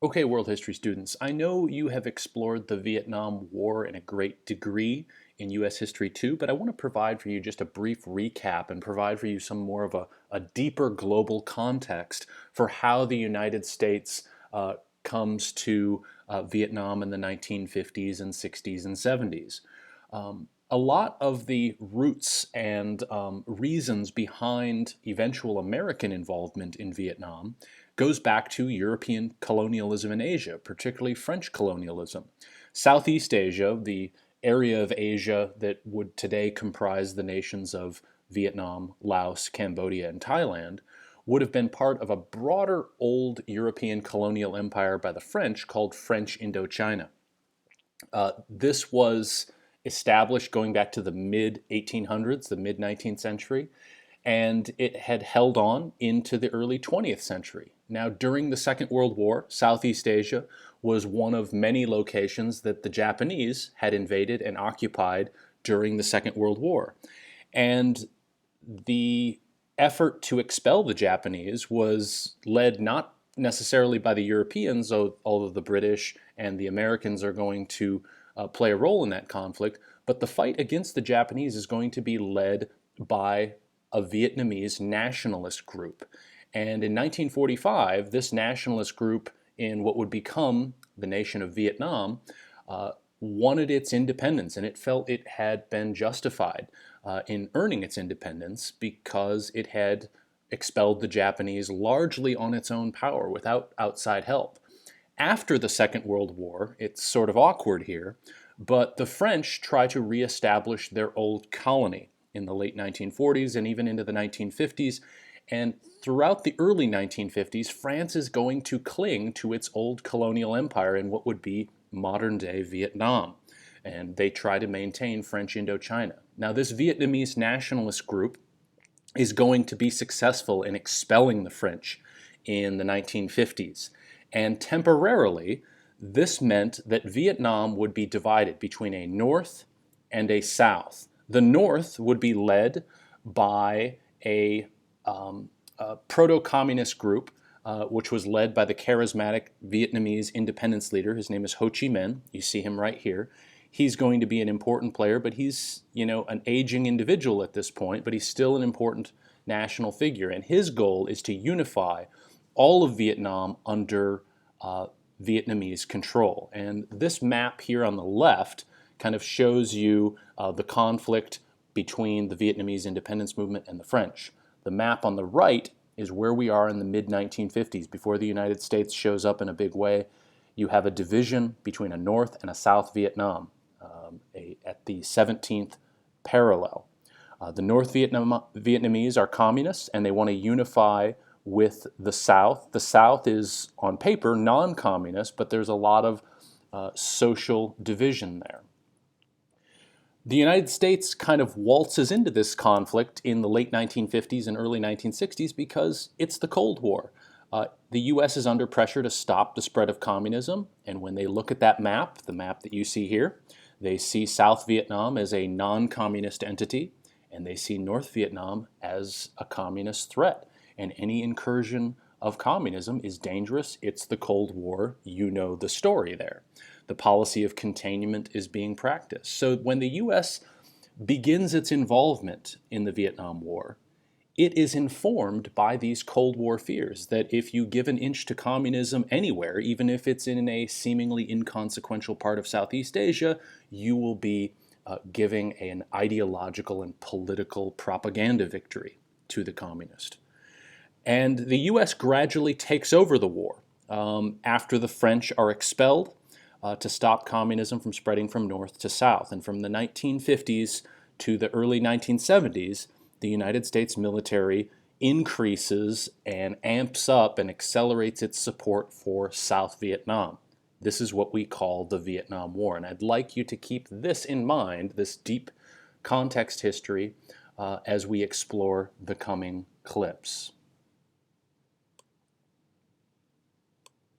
Okay, world history students, I know you have explored the Vietnam War in a great degree in U.S. history too, but I want to provide for you just a brief recap and provide for you some more of a deeper global context for how the United States comes to Vietnam in the 1950s and 60s and 70s. A lot of the roots and reasons behind eventual American involvement in Vietnam goes back to European colonialism in Asia, particularly French colonialism. Southeast Asia, the area of Asia that would today comprise the nations of Vietnam, Laos, Cambodia, and Thailand, would have been part of a broader old European colonial empire by the French called French Indochina. This was established going back to the mid 1800s, the mid 19th century, and it had held on into the early 20th century. Now, during the Second World War, Southeast Asia was one of many locations that the Japanese had invaded and occupied during the Second World War. And the effort to expel the Japanese was led not necessarily by the Europeans, although the British and the Americans are going to play a role in that conflict, but the fight against the Japanese is going to be led by a Vietnamese nationalist group. And in 1945, this nationalist group in what would become the nation of Vietnam wanted its independence, and it felt it had been justified in earning its independence because it had expelled the Japanese largely on its own power without outside help. After the Second World War, it's sort of awkward here, but the French try to reestablish their old colony in the late 1940s and even into the 1950s. And throughout the early 1950s, France is going to cling to its old colonial empire in what would be modern day Vietnam. And they try to maintain French Indochina. Now, this Vietnamese nationalist group is going to be successful in expelling the French in the 1950s. And temporarily, this meant that Vietnam would be divided between a North and a South. The North would be led by a proto-communist group, which was led by the charismatic Vietnamese independence leader. His name is Ho Chi Minh. You see him right here. He's going to be an important player, but he's, an aging individual at this point, but he's still an important national figure. And his goal is to unify all of Vietnam under Vietnamese control. And this map here on the left kind of shows you the conflict between the Vietnamese independence movement and the French. The map on the right is where we are in the mid-1950s, before the United States shows up in a big way. You have a division between a North and a South Vietnam at the 17th parallel. The North Vietnamese are communists, and they want to unify with the South. The South is, on paper, non-communist, but there's a lot of social division there. The United States kind of waltzes into this conflict in the late 1950s and early 1960s because it's the Cold War. The U.S. is under pressure to stop the spread of communism, and when they look at that map, the map that you see here, they see South Vietnam as a non-communist entity, and they see North Vietnam as a communist threat. And any incursion of communism is dangerous. It's the Cold War. You know the story there. The policy of containment is being practiced. So when the U.S. begins its involvement in the Vietnam War, it is informed by these Cold War fears that if you give an inch to communism anywhere, even if it's in a seemingly inconsequential part of Southeast Asia, you will be giving an ideological and political propaganda victory to the communist. And the U.S. gradually takes over the war after the French are expelled to stop communism from spreading from north to south. And from the 1950s to the early 1970s, the United States military increases and amps up and accelerates its support for South Vietnam. This is what we call the Vietnam War. And I'd like you to keep this in mind, this deep context history, as we explore the coming clips.